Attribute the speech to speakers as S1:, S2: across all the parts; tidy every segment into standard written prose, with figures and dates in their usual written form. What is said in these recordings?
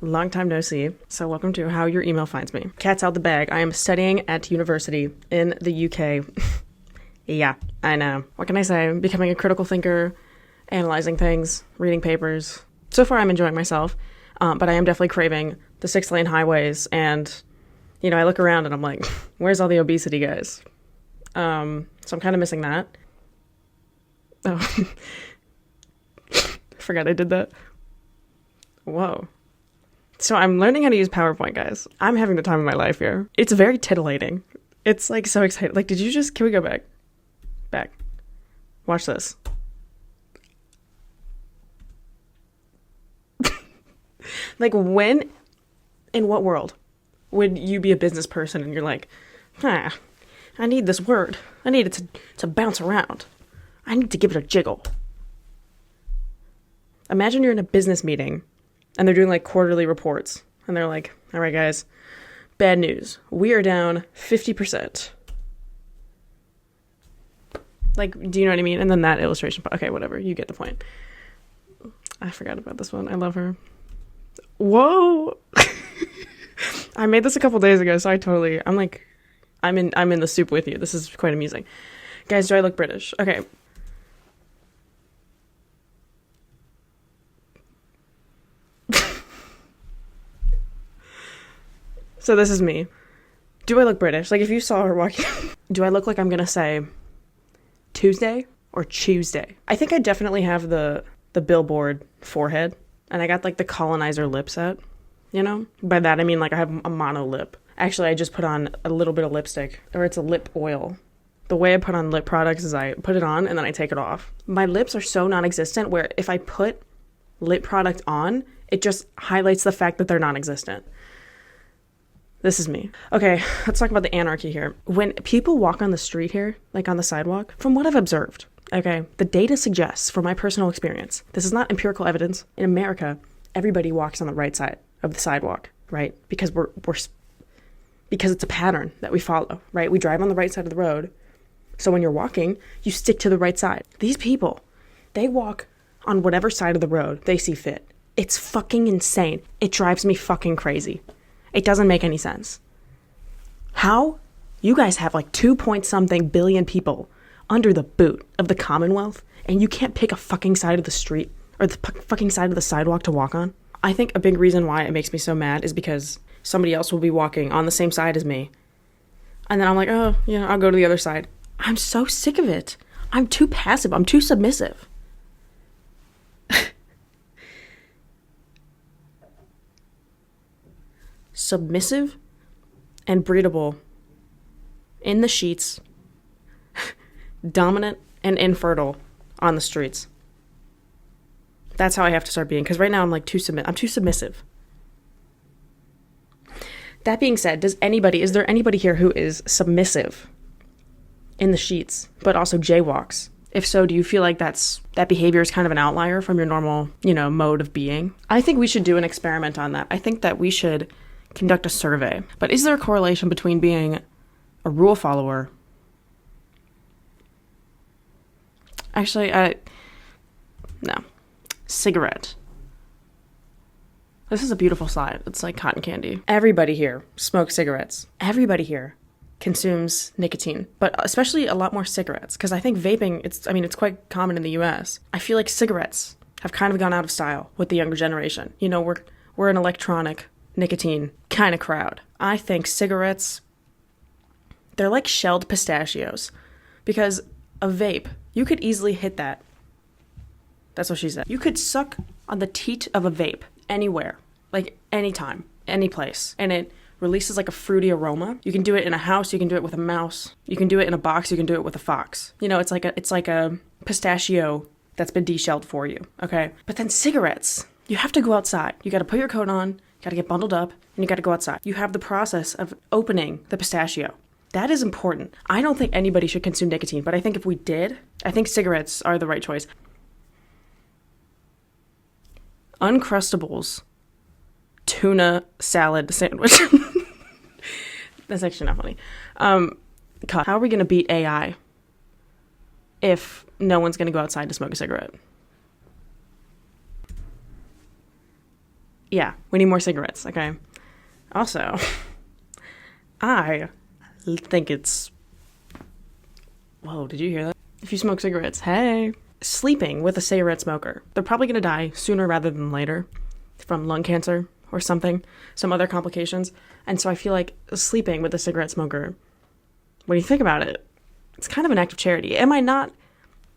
S1: Long time no see. So welcome to How Your Email Finds Me. Cat's out the bag. I am studying at university in the UK. Yeah, I know. What can I say? I'm becoming a critical thinker, analyzing things, reading papers. So far I'm enjoying myself, but I am definitely craving the 6-lane highways. And, you know, I look around and I'm like, where's all the obesity guys? So I'm kind of missing that. Oh, forgot I did that. Whoa. So I'm learning how to use PowerPoint, guys. I'm having the time of my life here. It's very titillating. It's like so exciting. Like, can we go back? Back. Watch this. Like, when, in what world would you be a business person and you're like, I need this word. I need it to bounce around. I need to give it a jiggle. Imagine you're in a business meeting and they're doing like quarterly reports. And they're like, all right, guys, bad news. We are down 50%. Like, do you know what I mean? And then that illustration. Okay, whatever. You get the point. I forgot about this one. I love her. Whoa. I made this a couple days ago, so I'm in the soup with you. This is quite amusing. Guys, do I look British? Okay. So this is me. Do I look British? Like, if you saw her walking, do I look like I'm gonna say Tuesday or Tuesday? I think I definitely have the billboard forehead, and I got like the colonizer lip set, you know? By that I mean like I have a mono lip. Actually, I just put on a little bit of lipstick, or it's a lip oil. The way I put on lip products is I put it on and then I take it off. My lips are so non-existent where if I put lip product on, it just highlights the fact that they're non-existent. This is me. Okay, let's talk about the anarchy here. When people walk on the street here, like on the sidewalk, from what I've observed, okay, the data suggests, from my personal experience, this is not empirical evidence. In America, everybody walks on the right side of the sidewalk, right? Because because it's a pattern that we follow, right? We drive on the right side of the road. So when you're walking, you stick to the right side. These people, they walk on whatever side of the road they see fit. It's fucking insane. It drives me fucking crazy. It doesn't make any sense. How? You guys have like 2-point-something billion people under the boot of the Commonwealth, and you can't pick a fucking side of the street or the fucking side of the sidewalk to walk on? I think a big reason why it makes me so mad is because somebody else will be walking on the same side as me. And then I'm like, oh, yeah, I'll go to the other side. I'm so sick of it. I'm too passive. I'm too submissive. Submissive and breedable in the sheets, dominant and infertile on the streets. That's how I have to start being, because right now I'm like I'm too submissive. That being said, is there anybody here who is submissive in the sheets but also jaywalks? If so, do you feel like that behavior is kind of an outlier from your normal, mode of being? I think we should do an experiment on that. I think that we should conduct a survey. But is there a correlation between being a rule follower? Actually, no. Cigarette. This is a beautiful slide. It's like cotton candy. Everybody here smokes cigarettes. Everybody here consumes nicotine, but especially a lot more cigarettes, because I think vaping, it's quite common in the US. I feel like cigarettes have kind of gone out of style with the younger generation. We're an electronic nicotine kind of crowd. I think cigarettes, they're like shelled pistachios, because a vape, you could easily hit that. That's what she said. You could suck on the teat of a vape anywhere, like anytime, any place, and it releases like a fruity aroma. You can do it in a house, you can do it with a mouse, you can do it in a box, you can do it with a fox. It's like a pistachio that's been deshelled for you, okay? But then cigarettes, you have to go outside. You got to put your coat on, you got to get bundled up, and you got to go outside. You have the process of opening the pistachio. That is important. I don't think anybody should consume nicotine, but I think if we did, I think cigarettes are the right choice. Uncrustables tuna salad sandwich. That's actually not funny. How are we going to beat AI if no one's going to go outside to smoke a cigarette? Yeah, we need more cigarettes, okay? Also, I think it's... Whoa, did you hear that? If you smoke cigarettes, hey. Sleeping with a cigarette smoker. They're probably going to die sooner rather than later from lung cancer or something, some other complications. And so I feel like sleeping with a cigarette smoker, when you think about it, it's kind of an act of charity. Am I not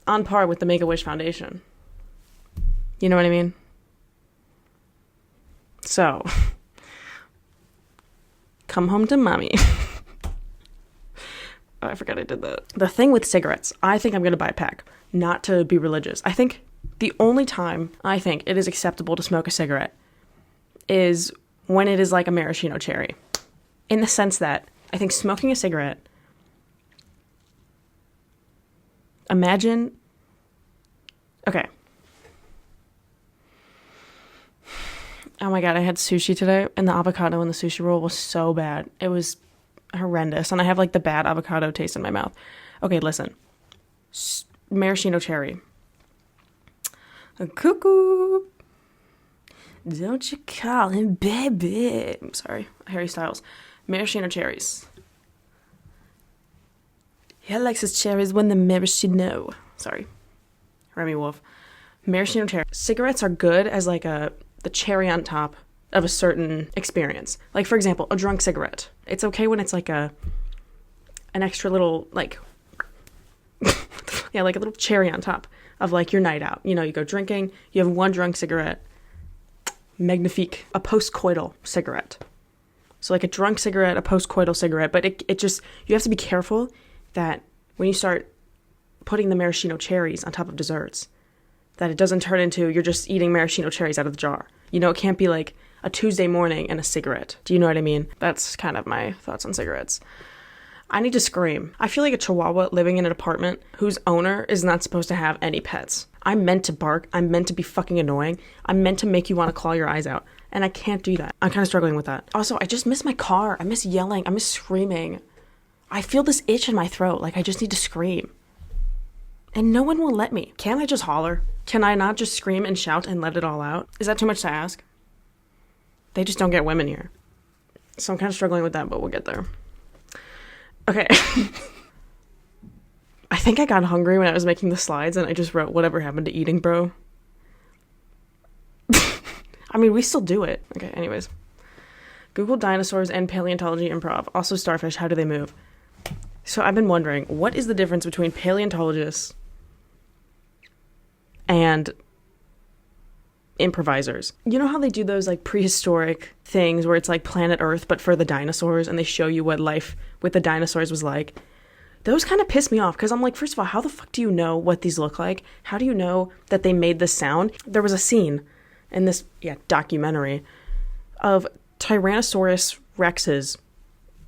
S1: on par with the Make-A-Wish Foundation? You know what I mean? So, come home to mommy. Oh, I forgot I did that. The thing with cigarettes, I think I'm going to buy a pack, not to be religious. I think the only time I think it is acceptable to smoke a cigarette is when it is like a maraschino cherry. In the sense that I think smoking a cigarette, imagine, okay. Oh my God, I had sushi today and the avocado in the sushi roll was so bad. It was horrendous. And I have like the bad avocado taste in my mouth. Okay, listen. Maraschino cherry. A cuckoo. Don't you call him baby. I'm sorry. Harry Styles. Maraschino cherries. He likes his cherries when the maraschino. Sorry. Remy Wolf. Maraschino cherry. Cigarettes are good as like the cherry on top of a certain experience. Like, for example, a drunk cigarette. It's okay when it's like an extra little, like, yeah, like a little cherry on top of like your night out. You know, you go drinking, you have one drunk cigarette, magnifique, a post-coital cigarette. So like a drunk cigarette, a post-coital cigarette, but it just, you have to be careful that when you start putting the maraschino cherries on top of desserts, that it doesn't turn into you're just eating maraschino cherries out of the jar. You know, it can't be like a Tuesday morning and a cigarette. Do you know what I mean? That's kind of my thoughts on cigarettes. I need to scream. I feel like a chihuahua living in an apartment whose owner is not supposed to have any pets. I'm meant to bark. I'm meant to be fucking annoying. I'm meant to make you want to claw your eyes out. And I can't do that. I'm kind of struggling with that. Also, I just miss my car. I miss yelling. I miss screaming. I feel this itch in my throat. Like I just need to scream. And no one will let me. Can't I just holler? Can I not just scream and shout and let it all out? Is that too much to ask? They just don't get women here. So I'm kind of struggling with that, but we'll get there. Okay. I think I got hungry when I was making the slides and I just wrote whatever happened to eating, bro. I mean, we still do it. Okay, anyways. Google dinosaurs and paleontology improv. Also starfish, how do they move? So I've been wondering, what is the difference between paleontologists and improvisers? You know how they do those like prehistoric things where it's like Planet Earth but for the dinosaurs and they show you what life with the dinosaurs was like? Those kind of piss me off because I'm like, first of all, how the fuck do you know what these look like? How do you know that they made this sound? There was a scene in this documentary of Tyrannosaurus Rexes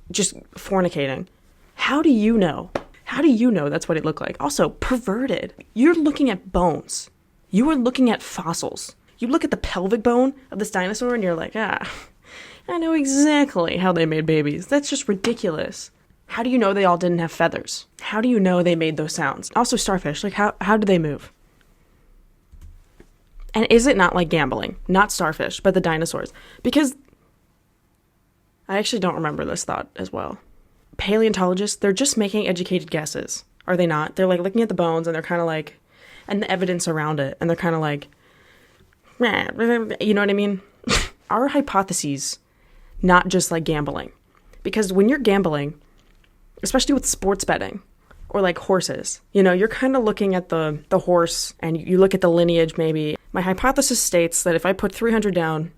S1: just fornicating. How do you know? How do you know that's what it looked like? Also, perverted. You're looking at bones. You are looking at fossils. You look at the pelvic bone of this dinosaur and you're like, I know exactly how they made babies. That's just ridiculous. How do you know they all didn't have feathers? How do you know they made those sounds? Also starfish, like how do they move? And is it not like gambling? Not starfish, but the dinosaurs. Because I actually don't remember this thought as well. Paleontologists, they're just making educated guesses. Are they not? They're like looking at the bones and they're kind of like, and the evidence around it. And they're kind of like, you know what I mean? Our hypotheses, not just like gambling. Because when you're gambling, especially with sports betting or like horses, you know, you're kind of looking at the horse and you look at the lineage maybe. My hypothesis states that if I put 300 down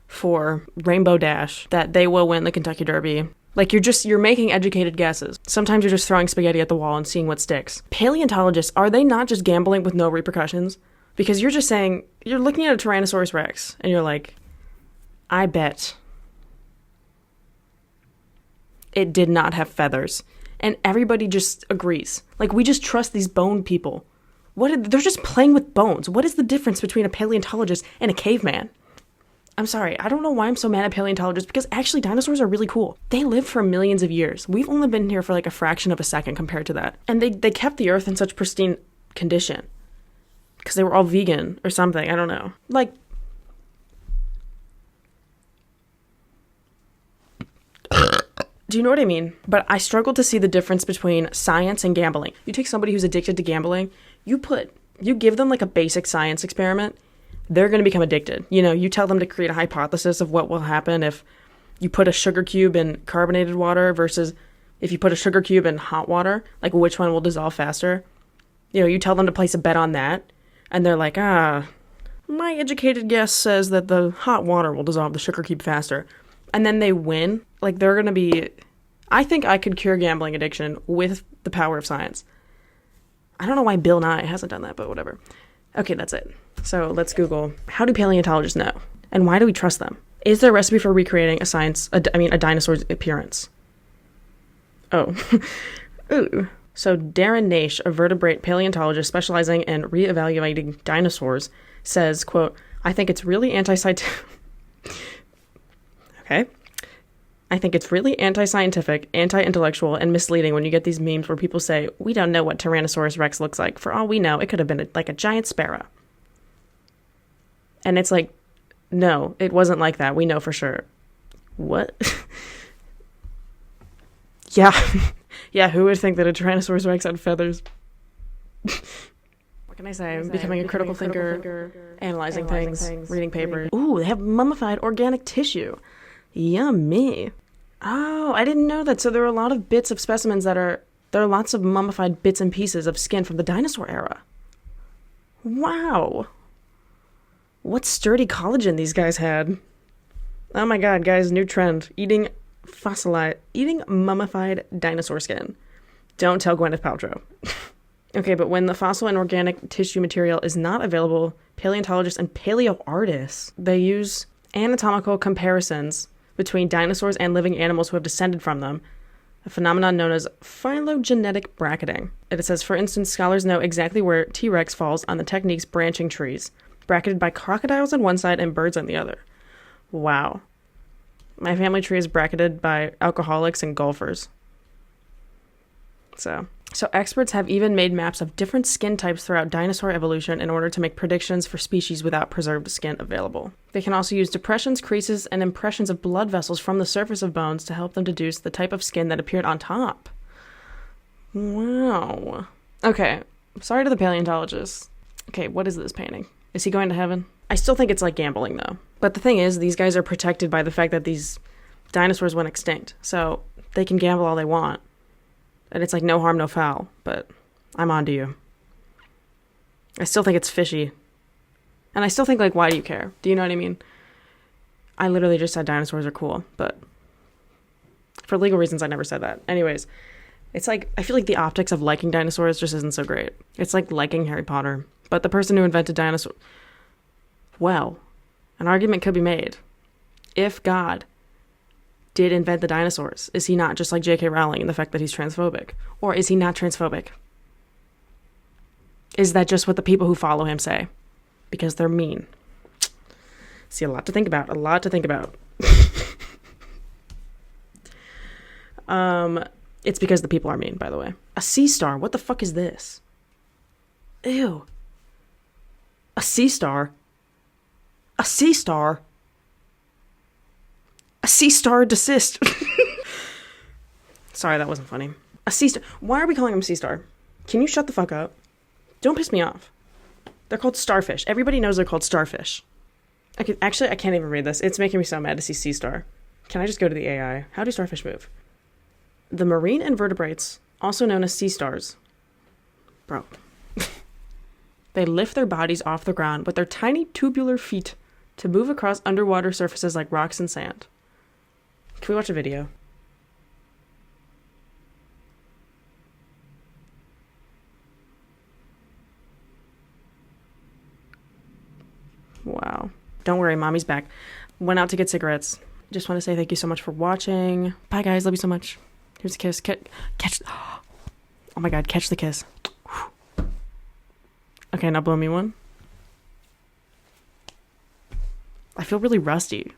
S1: for Rainbow Dash, that they will win the Kentucky Derby. Like you're making educated guesses. Sometimes you're just throwing spaghetti at the wall and seeing what sticks. Paleontologists, are they not just gambling with no repercussions? Because you're just saying, you're looking at a Tyrannosaurus Rex and you're like, I bet it did not have feathers. And everybody just agrees. Like we just trust these bone people. They're just playing with bones. What is the difference between a paleontologist and a caveman? I'm sorry, I don't know why I'm so mad at paleontologists because actually dinosaurs are really cool. They lived for millions of years. We've only been here for like a fraction of a second compared to that. And they kept the earth in such pristine condition because they were all vegan or something. I don't know. Like, Do you know what I mean? But I struggle to see the difference between science and gambling. You take somebody who's addicted to gambling, you give them like a basic science experiment, they're going to become addicted. You know, you tell them to create a hypothesis of what will happen if you put a sugar cube in carbonated water versus if you put a sugar cube in hot water, like which one will dissolve faster. You know, you tell them to place a bet on that, and they're like, my educated guess says that the hot water will dissolve the sugar cube faster. And then they win. Like, they're going to be... I think I could cure gambling addiction with the power of science. I don't know why Bill Nye hasn't done that, but whatever. Okay, that's it. So let's Google, how do paleontologists know? And why do we trust them? Is there a recipe for recreating a dinosaur's appearance? Oh. Ooh. So Darren Naish, a vertebrate paleontologist specializing in reevaluating dinosaurs, says, quote, I think it's really anti-scientific. Okay. I think it's really anti-scientific, anti-intellectual, and misleading when you get these memes where people say, we don't know what Tyrannosaurus Rex looks like. For all we know, it could have been like a giant sparrow. And it's like, no, it wasn't like that. We know for sure. What? Yeah. Yeah, who would think that a Tyrannosaurus Rex had feathers? What can I say? Becoming a critical thinker, analyzing things, reading papers. Ooh, they have mummified organic tissue. Yummy. Oh, I didn't know that. So there are a lot of bits of specimens there are lots of mummified bits and pieces of skin from the dinosaur era. Wow. What sturdy collagen these guys had. Oh my god, guys, new trend. Eating mummified dinosaur skin. Don't tell Gwyneth Paltrow. Okay, but when the fossil and organic tissue material is not available, paleontologists and paleoartists, they use anatomical comparisons between dinosaurs and living animals who have descended from them, a phenomenon known as phylogenetic bracketing. It says, for instance, scholars know exactly where T-Rex falls on the technique's branching trees, bracketed by crocodiles on one side and birds on the other. Wow. My family tree is bracketed by alcoholics and golfers. So experts have even made maps of different skin types throughout dinosaur evolution in order to make predictions for species without preserved skin available. They can also use depressions, creases, and impressions of blood vessels from the surface of bones to help them deduce the type of skin that appeared on top. Wow. Okay, sorry to the paleontologists. Okay, what is this painting? Is he going to heaven? I still think it's like gambling, though. But the thing is, these guys are protected by the fact that these dinosaurs went extinct, so they can gamble all they want. And it's like no harm, no foul, but I'm on to you. I still think it's fishy. And I still think, like, why do you care? Do you know what I mean? I literally just said dinosaurs are cool, but for legal reasons, I never said that. Anyways, it's like, I feel like the optics of liking dinosaurs just isn't so great. It's like liking Harry Potter. But the person who invented dinosaurs... Well, an argument could be made. If God did invent the dinosaurs, is he not just like J.K. Rowling in the fact that he's transphobic? Or is he not transphobic? Is that just what the people who follow him say? Because they're mean. See, a lot to think about. It's because the people are mean, by the way. A sea star? What the fuck is this? Ew. A sea star? A sea star? A sea star desist. Sorry, that wasn't funny. A sea star. Why are we calling him sea star? Can you shut the fuck up? Don't piss me off. They're called starfish. Everybody knows they're called starfish. Actually, I can't even read this. It's making me so mad to see sea star. Can I just go to the AI? How do starfish move? The marine invertebrates, also known as sea stars. Bro. They lift their bodies off the ground with their tiny tubular feet to move across underwater surfaces like rocks and sand. Can we watch a video? Wow. Don't worry, mommy's back. Went out to get cigarettes. Just want to say thank you so much for watching. Bye, guys. Love you so much. Here's a kiss. Catch. Oh my god, catch the kiss. Okay, now blow me one. I feel really rusty.